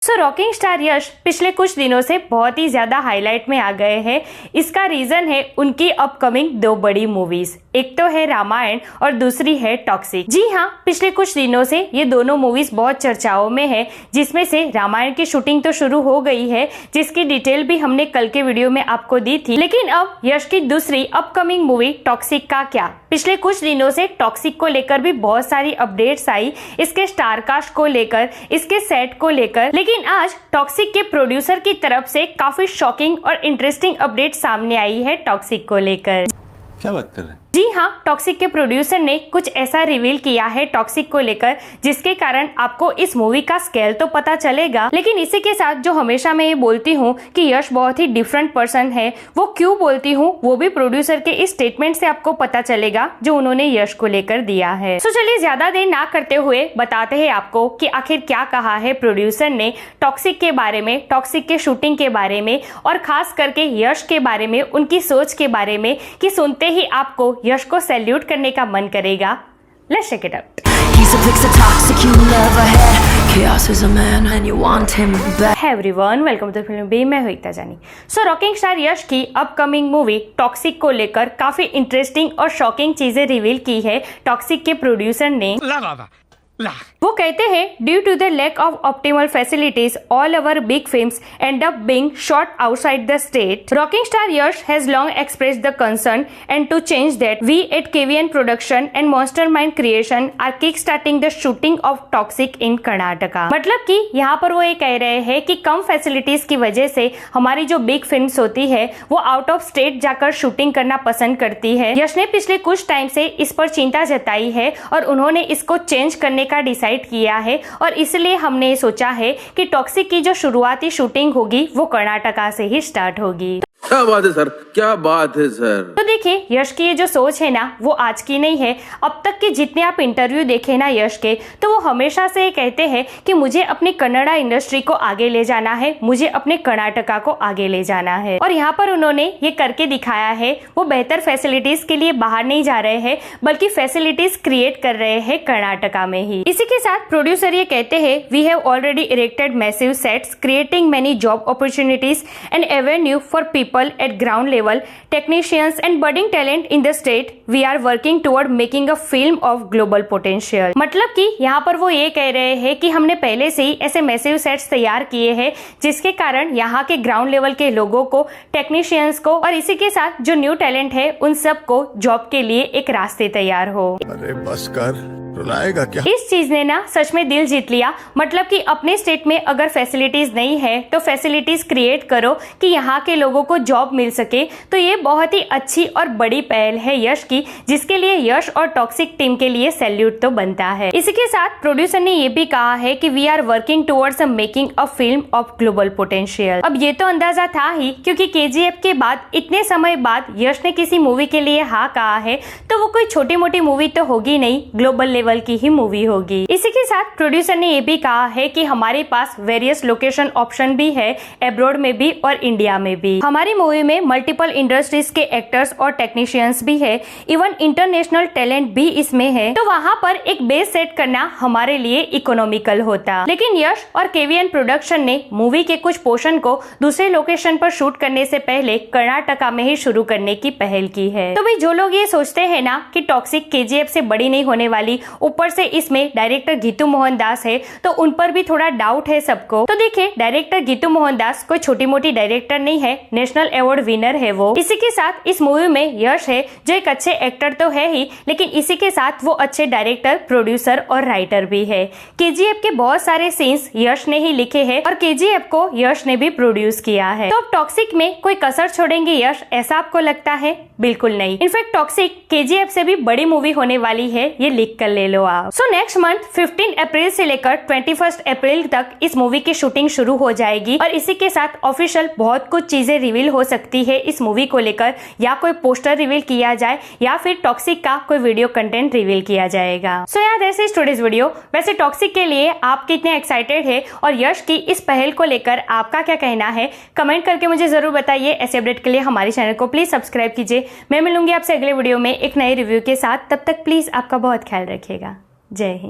Rocking star यश पिछले कुछ दिनों से बहुत ही ज्यादा हाईलाइट में आ गए हैं। इसका रीजन है उनकी अपकमिंग दो बड़ी मूवीज, एक तो है रामायण और दूसरी है टॉक्सिक। जी हाँ, पिछले कुछ दिनों से ये दोनों मूवीज बहुत चर्चाओं में है, जिसमें से रामायण की शूटिंग तो शुरू हो गई है, जिसकी डिटेल भी हमने कल के वीडियो में आपको दी थी। लेकिन अब यश की दूसरी अपकमिंग मूवी टॉक्सिक का क्या? पिछले कुछ दिनों से टॉक्सिक को लेकर भी बहुत सारी अपडेट्स आई, इसके स्टार कास्ट को लेकर, इसके सेट को लेकर। लेकिन आज टॉक्सिक के प्रोड्यूसर की तरफ से काफी शॉकिंग और इंटरेस्टिंग अपडेट सामने आई है टॉक्सिक को लेकर। क्या बात कर रहे हैं? जी हाँ, टॉक्सिक के प्रोड्यूसर ने कुछ ऐसा रिवील किया है टॉक्सिक को लेकर, जिसके कारण आपको इस मूवी का स्केल तो पता चलेगा। लेकिन इसी के साथ जो हमेशा मैं ये बोलती हूँ कि यश बहुत ही डिफरेंट पर्सन है, वो क्यों बोलती हूँ वो भी प्रोड्यूसर के इस स्टेटमेंट से आपको पता चलेगा जो उन्होंने यश को लेकर दिया है। तो चलिए ज्यादा देर ना करते हुए बताते हैं आपको कि आखिर क्या कहा है प्रोड्यूसर ने टॉक्सिक के बारे में, टॉक्सिक के शूटिंग के बारे में और खास करके यश के बारे में, उनकी सोच के बारे में, कि सुनते ही आपको यश को सैल्यूट करने का मन करेगा। Let's check it out. He's a fix of toxic you never had. Chaos is a man and you want him back. Hey everyone, welcome to film B. मैं हूं एकता जानी। रॉकिंग स्टार यश की अपकमिंग मूवी टॉक्सिक को लेकर काफी interesting और shocking चीजें reveal की है टॉक्सिक के प्रोड्यूसर ने। वो कहते हैं due to the lack of optimal facilities all our big films end up being shot outside the state. Rocking star Yash has long expressed the concern and to change that we at KVN production and Mastermind Creation are kick starting the shooting of Toxic in Karnataka. मतलब कि यहाँ पर वो ये कह रहे हैं कि कम फैसिलिटीज की वजह से हमारी जो बिग फिल्म्स होती है वो आउट ऑफ स्टेट जाकर शूटिंग करना पसंद करती है। यश ने पिछले कुछ टाइम से इस पर चिंता जताई है और उन्होंने इसको चेंज करने का डिसाइड किया है और इसलिए हमने सोचा है कि टॉक्सिक की जो शुरुआती शूटिंग होगी वो कर्नाटका से ही स्टार्ट होगी। क्या बात है सर, क्या बात है सर। तो देखिए, यश की ये जो सोच है ना वो आज की नहीं है। अब तक के जितने आप इंटरव्यू देखे ना यश के, तो वो हमेशा से ये कहते हैं कि मुझे अपनी कन्नड़ा इंडस्ट्री को आगे ले जाना है, मुझे अपने कर्नाटका को आगे ले जाना है। और यहाँ पर उन्होंने ये करके दिखाया है। वो बेहतर फैसिलिटीज के लिए बाहर नहीं जा रहे हैं, बल्कि फैसिलिटीज क्रिएट कर रहे हैं कर्नाटका में ही। इसी के साथ प्रोड्यूसर ये कहते हैं we have already erected massive sets creating many job opportunities and avenue for people at ground level, technicians and budding talent in the state. We are working toward making a film of global potential. मतलब कि यहाँ पर वो ये कह रहे हैं कि हमने पहले से ही ऐसे मैसिव सेट्स तैयार किए हैं, जिसके कारण यहाँ के ग्राउंड लेवल के लोगों को, टेक्नीशियंस को और इसी के साथ जो न्यू टैलेंट है उन सबको जॉब के लिए एक रास्ते तैयार हो। अरे बस कर, रुलाएगा क्या? इस चीज ने ना सच में दिल जीत लिया। मतलब कि अपने स्टेट में अगर फैसिलिटीज नहीं है तो फैसिलिटीज क्रिएट करो कि यहाँ के लोगों को जॉब मिल सके। तो ये बहुत ही अच्छी और बड़ी पहल है यश की, जिसके लिए यश और टॉक्सिक टीम के लिए सैल्यूट तो बनता है। इसी के साथ प्रोड्यूसर ने ये भी कहा है कि we are working towards making a film of global potential. अब ये तो अंदाजा था ही, क्योंकि केजीएफ के बाद इतने समय बाद यश ने किसी मूवी के लिए हाँ कहा है, तो वो कोई छोटी मोटी मूवी तो होगी नहीं, ग्लोबल लेवल की ही मूवी होगी। इसी के साथ प्रोड्यूसर ने ये भी कहा है कि हमारे पास वेरियस लोकेशन ऑप्शन भी है, एब्रॉड में भी और इंडिया में भी। हमारी मूवी में मल्टीपल इंडस्ट्रीज के एक्टर्स और टेक्नीशियंस भी है, इवन इंटरनेशनल टैलेंट भी इसमें है। तो वहाँ पर एक बेस सेट करना हमारे लिए इकोनॉमिकल होता। लेकिन यश और केवीएन प्रोडक्शन ने मूवी के कुछ पोर्शन को दूसरे लोकेशन पर शूट करने से पहले कर्नाटका में ही शुरू करने की पहल की है। तो भाई जो लोग ये सोचते हैं ना कि टॉक्सिक केजीएफ से बड़ी नहीं होने वाली, ऊपर से इसमें डायरेक्टर गीतू मोहन दास है, तो उन पर भी थोड़ा डाउट है सबको। तो देखिए, डायरेक्टर गीतू मोहन दास कोई छोटी मोटी डायरेक्टर नहीं है, नेशनल अवार्ड विनर है वो। इसी के साथ इस मूवी में यश है जो एक अच्छे एक्टर तो है ही, लेकिन इसी के साथ वो अच्छे डायरेक्टर, प्रोड्यूसर और राइटर भी है। केजीएफ के बहुत सारे सीन्स यश ने ही लिखे हैं और केजीएफ को यश ने भी प्रोड्यूस किया है। तो अब टॉक्सिक में कोई कसर छोड़ेंगे यश, ऐसा आपको लगता है? बिल्कुल नहीं। इनफैक्ट टॉक्सिक केजीएफ से भी बड़ी मूवी होने वाली है, ये लिख कर ले लो आप। नेक्स्ट मंथ 15 अप्रैल से लेकर 21 अप्रैल तक इस मूवी की शूटिंग शुरू हो जाएगी और इसी के साथ ऑफिशियल बहुत कुछ चीजें रिवील हो सकती है इस मूवी को लेकर, या कोई पोस्टर रिवील किया जाए या फिर टॉक्सिक का कोई वीडियो कंटेंट रिवील किया जाएगा। सो यार, दैट्स इट टुडेस वीडियो। वैसे टॉक्सिक के लिए आप कितने एक्साइटेड है और यश की इस पहल को लेकर आपका क्या कहना है, कमेंट करके मुझे जरूर बताइए। ऐसे अपडेट के लिए हमारे चैनल को प्लीज सब्सक्राइब कीजिए। मैं मिलूंगी आपसे अगले वीडियो में एक नए रिव्यू के साथ। तब तक प्लीज आपका बहुत ख्याल रखिएगा। जय हिंद।